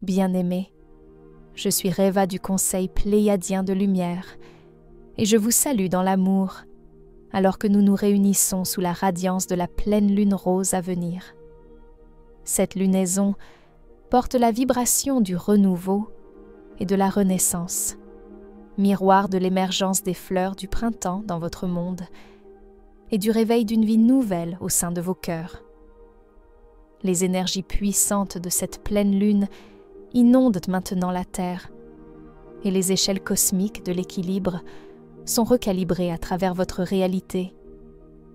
Bien-aimés, je suis Reva du Conseil pléiadien de lumière, et je vous salue dans l'amour, alors que nous nous réunissons sous la radiance de la pleine lune rose à venir. Cette lunaison porte la vibration du renouveau et de la renaissance, miroir de l'émergence des fleurs du printemps dans votre monde et du réveil d'une vie nouvelle au sein de vos cœurs. Les énergies puissantes de cette pleine lune inondent maintenant la Terre, et les échelles cosmiques de l'équilibre sont recalibrées à travers votre réalité,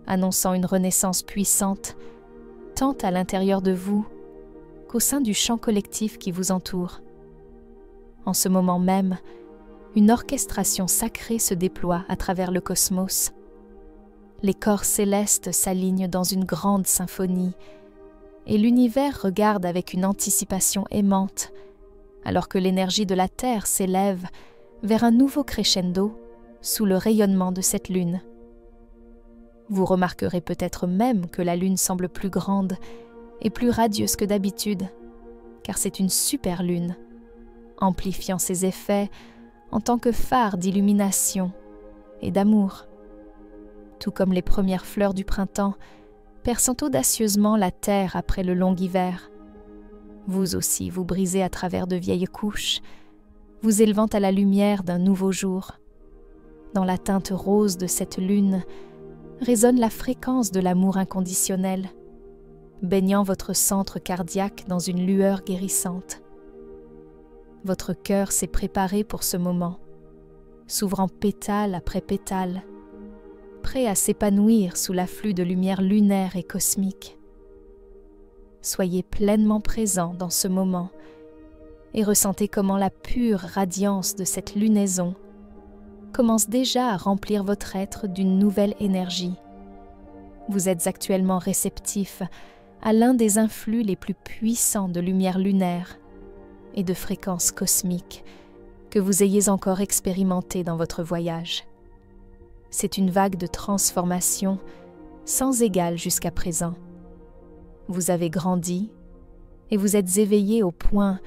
annonçant une renaissance puissante tant à l'intérieur de vous qu'au sein du champ collectif qui vous entoure. En ce moment même, une orchestration sacrée se déploie à travers le cosmos. Les corps célestes s'alignent dans une grande symphonie, et l'univers regarde avec une anticipation aimante, alors que l'énergie de la Terre s'élève vers un nouveau crescendo sous le rayonnement de cette lune. Vous remarquerez peut-être même que la lune semble plus grande et plus radieuse que d'habitude, car c'est une super lune, amplifiant ses effets en tant que phare d'illumination et d'amour. Tout comme les premières fleurs du printemps perçant audacieusement la terre après le long hiver, vous aussi vous brisez à travers de vieilles couches, vous élevant à la lumière d'un nouveau jour. Dans la teinte rose de cette lune résonne la fréquence de l'amour inconditionnel, baignant votre centre cardiaque dans une lueur guérissante. Votre cœur s'est préparé pour ce moment, s'ouvrant pétale après pétale, prêt à s'épanouir sous l'afflux de lumière lunaire et cosmique. Soyez pleinement présent dans ce moment et ressentez comment la pure radiance de cette lunaison commence déjà à remplir votre être d'une nouvelle énergie. Vous êtes actuellement réceptif à l'un des influx les plus puissants de lumière lunaire et de fréquences cosmiques que vous ayez encore expérimenté dans votre voyage. C'est une vague de transformation sans égale jusqu'à présent. Vous avez grandi et vous êtes éveillé au point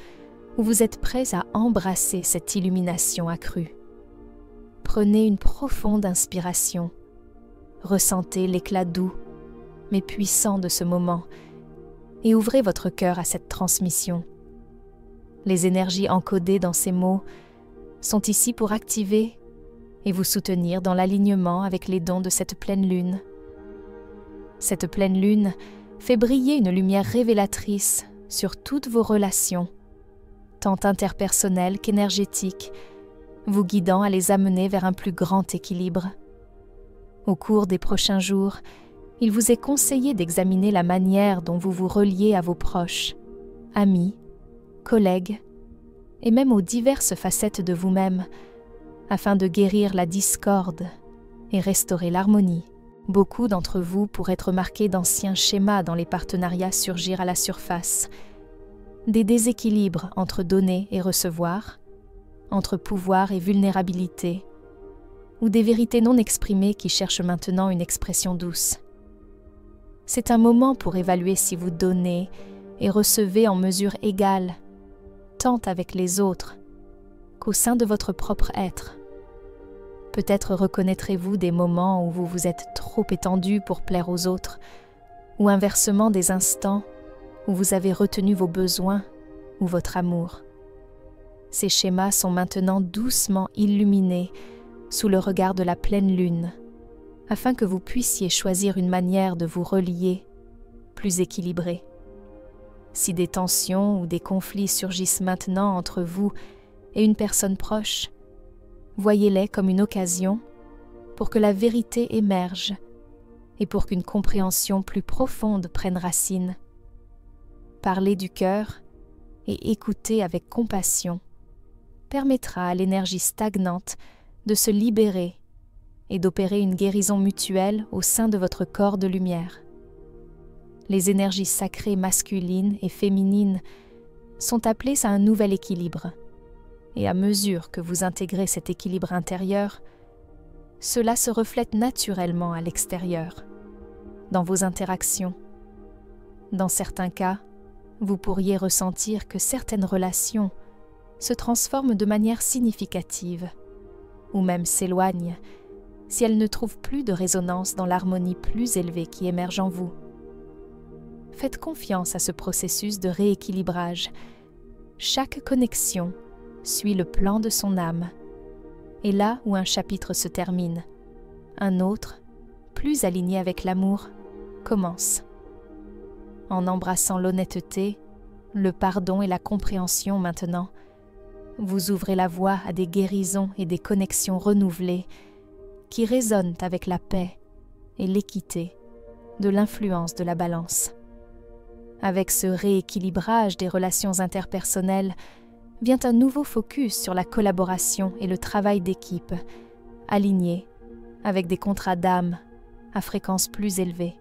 où vous êtes prêts à embrasser cette illumination accrue. Prenez une profonde inspiration. Ressentez l'éclat doux, mais puissant de ce moment et ouvrez votre cœur à cette transmission. Les énergies encodées dans ces mots sont ici pour activer et vous soutenir dans l'alignement avec les dons de cette pleine lune. Cette pleine lune fait briller une lumière révélatrice sur toutes vos relations, tant interpersonnelles qu'énergétiques, vous guidant à les amener vers un plus grand équilibre. Au cours des prochains jours, il vous est conseillé d'examiner la manière dont vous vous reliez à vos proches, amis, collègues, et même aux diverses facettes de vous-même, afin de guérir la discorde et restaurer l'harmonie. Beaucoup d'entre vous pourraient remarquer d'anciens schémas dans les partenariats surgir à la surface, des déséquilibres entre donner et recevoir, entre pouvoir et vulnérabilité, ou des vérités non exprimées qui cherchent maintenant une expression douce. C'est un moment pour évaluer si vous donnez et recevez en mesure égale, tant avec les autres qu'au sein de votre propre être. Peut-être reconnaîtrez-vous des moments où vous vous êtes trop étendu pour plaire aux autres, ou inversement des instants où vous avez retenu vos besoins ou votre amour. Ces schémas sont maintenant doucement illuminés sous le regard de la pleine lune, afin que vous puissiez choisir une manière de vous relier plus équilibrée. Si des tensions ou des conflits surgissent maintenant entre vous et une personne proche, voyez-les comme une occasion pour que la vérité émerge et pour qu'une compréhension plus profonde prenne racine. Parler du cœur et écouter avec compassion permettra à l'énergie stagnante de se libérer et d'opérer une guérison mutuelle au sein de votre corps de lumière. Les énergies sacrées masculines et féminines sont appelées à un nouvel équilibre. Et à mesure que vous intégrez cet équilibre intérieur, cela se reflète naturellement à l'extérieur, dans vos interactions. Dans certains cas, vous pourriez ressentir que certaines relations se transforment de manière significative, ou même s'éloignent, si elles ne trouvent plus de résonance dans l'harmonie plus élevée qui émerge en vous. Faites confiance à ce processus de rééquilibrage. Chaque connexion suit le plan de son âme. Et là où un chapitre se termine, un autre, plus aligné avec l'amour, commence. En embrassant l'honnêteté, le pardon et la compréhension maintenant, vous ouvrez la voie à des guérisons et des connexions renouvelées qui résonnent avec la paix et l'équité de l'influence de la balance. Avec ce rééquilibrage des relations interpersonnelles vient un nouveau focus sur la collaboration et le travail d'équipe, alignés avec des contrats d'âme à fréquence plus élevée.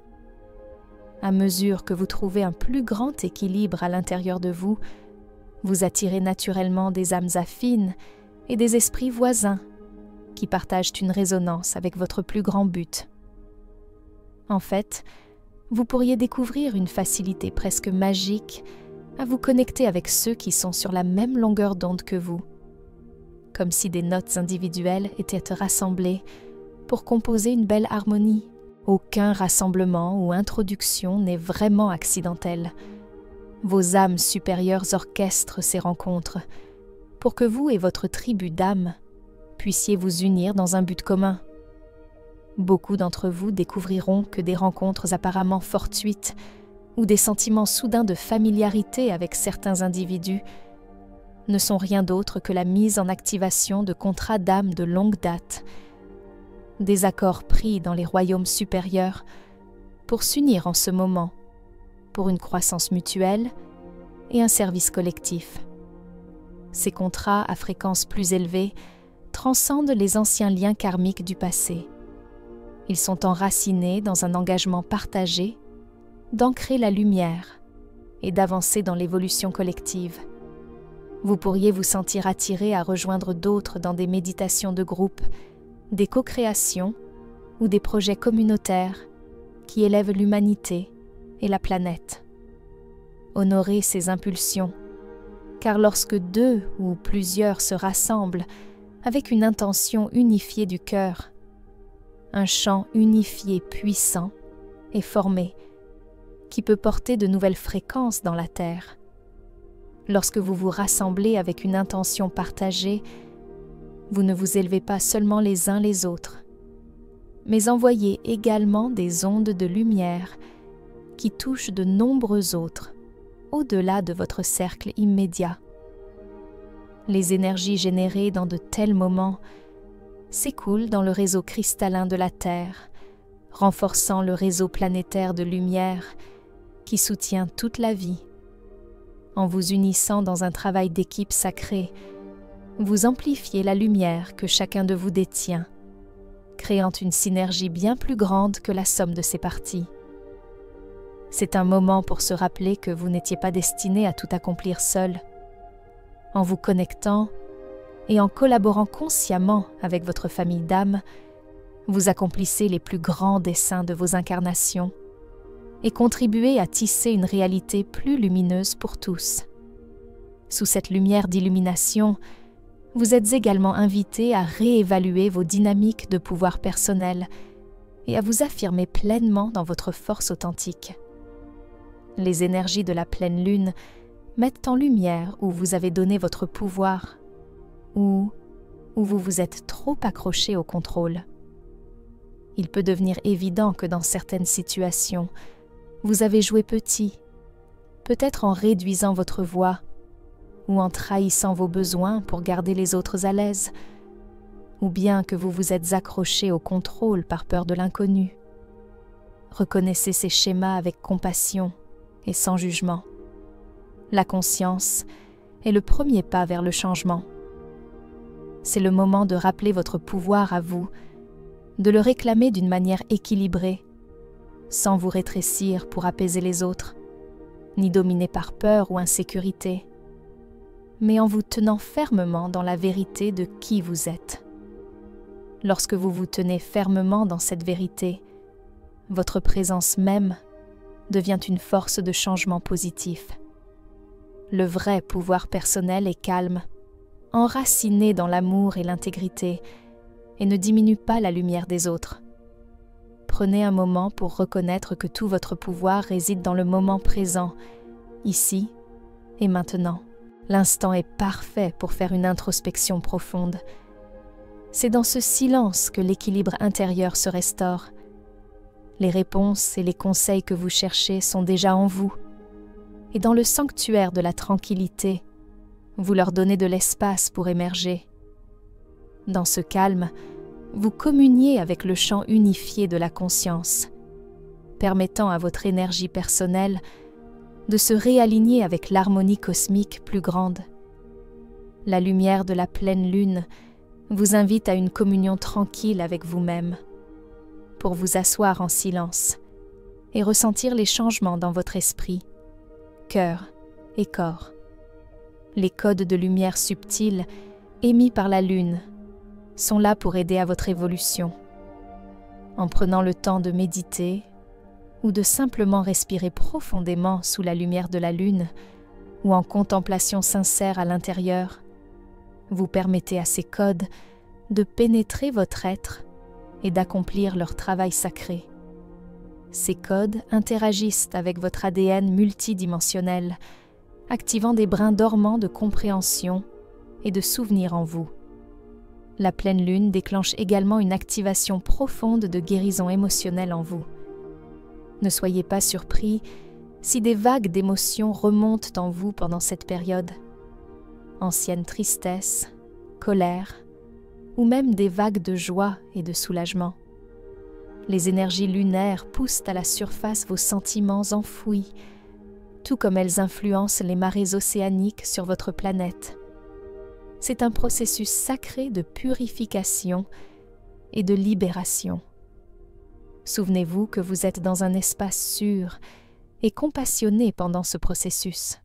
À mesure que vous trouvez un plus grand équilibre à l'intérieur de vous, vous attirez naturellement des âmes affines et des esprits voisins qui partagent une résonance avec votre plus grand but. En fait, vous pourriez découvrir une facilité presque magique à vous connecter avec ceux qui sont sur la même longueur d'onde que vous, comme si des notes individuelles étaient rassemblées pour composer une belle harmonie. Aucun rassemblement ou introduction n'est vraiment accidentel. Vos âmes supérieures orchestrent ces rencontres pour que vous et votre tribu d'âmes puissiez vous unir dans un but commun. Beaucoup d'entre vous découvriront que des rencontres apparemment fortuites ou des sentiments soudains de familiarité avec certains individus ne sont rien d'autre que la mise en activation de contrats d'âme de longue date, des accords pris dans les royaumes supérieurs pour s'unir en ce moment, pour une croissance mutuelle et un service collectif. Ces contrats à fréquence plus élevée transcendent les anciens liens karmiques du passé. Ils sont enracinés dans un engagement partagé d'ancrer la lumière et d'avancer dans l'évolution collective. Vous pourriez vous sentir attiré à rejoindre d'autres dans des méditations de groupe, des co-créations ou des projets communautaires qui élèvent l'humanité et la planète. Honorez ces impulsions, car lorsque deux ou plusieurs se rassemblent avec une intention unifiée du cœur, un champ unifié puissant est formé qui peut porter de nouvelles fréquences dans la Terre. Lorsque vous vous rassemblez avec une intention partagée, vous ne vous élevez pas seulement les uns les autres, mais envoyez également des ondes de lumière qui touchent de nombreux autres, au-delà de votre cercle immédiat. Les énergies générées dans de tels moments s'écoulent dans le réseau cristallin de la Terre, renforçant le réseau planétaire de lumière qui soutient toute la vie. En vous unissant dans un travail d'équipe sacré, vous amplifiez la lumière que chacun de vous détient, créant une synergie bien plus grande que la somme de ses parties. C'est un moment pour se rappeler que vous n'étiez pas destiné à tout accomplir seul. En vous connectant et en collaborant consciemment avec votre famille d'âmes, vous accomplissez les plus grands desseins de vos incarnations et contribuez à tisser une réalité plus lumineuse pour tous. Sous cette lumière d'illumination, vous êtes également invité à réévaluer vos dynamiques de pouvoir personnel et à vous affirmer pleinement dans votre force authentique. Les énergies de la pleine lune mettent en lumière où vous avez donné votre pouvoir ou où vous vous êtes trop accroché au contrôle. Il peut devenir évident que dans certaines situations, vous avez joué petit, peut-être en réduisant votre voix ou en trahissant vos besoins pour garder les autres à l'aise, ou bien que vous vous êtes accroché au contrôle par peur de l'inconnu. Reconnaissez ces schémas avec compassion et sans jugement. La conscience est le premier pas vers le changement. C'est le moment de rappeler votre pouvoir à vous, de le réclamer d'une manière équilibrée, sans vous rétrécir pour apaiser les autres, ni dominer par peur ou insécurité, mais en vous tenant fermement dans la vérité de qui vous êtes. Lorsque vous vous tenez fermement dans cette vérité, votre présence même devient une force de changement positif. le vrai pouvoir personnel est calme, enraciné dans l'amour et l'intégrité, et ne diminue pas la lumière des autres. Prenez un moment pour reconnaître que tout votre pouvoir réside dans le moment présent, ici et maintenant. L'instant est parfait pour faire une introspection profonde. C'est dans ce silence que l'équilibre intérieur se restaure. Les réponses et les conseils que vous cherchez sont déjà en vous. Et dans le sanctuaire de la tranquillité, vous leur donnez de l'espace pour émerger. Dans ce calme, vous communiez avec le champ unifié de la conscience, permettant à votre énergie personnelle de se réaligner avec l'harmonie cosmique plus grande. La lumière de la pleine lune vous invite à une communion tranquille avec vous-même, pour vous asseoir en silence et ressentir les changements dans votre esprit, cœur et corps. Les codes de lumière subtils émis par la lune sont là pour aider à votre évolution. En prenant le temps de méditer ou de simplement respirer profondément sous la lumière de la lune ou en contemplation sincère à l'intérieur, vous permettez à ces codes de pénétrer votre être et d'accomplir leur travail sacré. Ces codes interagissent avec votre ADN multidimensionnel, activant des brins dormants de compréhension et de souvenirs en vous. La pleine lune déclenche également une activation profonde de guérison émotionnelle en vous. Ne soyez pas surpris si des vagues d'émotions remontent en vous pendant cette période. Ancienne tristesse, colère, ou même des vagues de joie et de soulagement. Les énergies lunaires poussent à la surface vos sentiments enfouis, tout comme elles influencent les marées océaniques sur votre planète. C'est un processus sacré de purification et de libération. Souvenez-vous que vous êtes dans un espace sûr et compassionné pendant ce processus.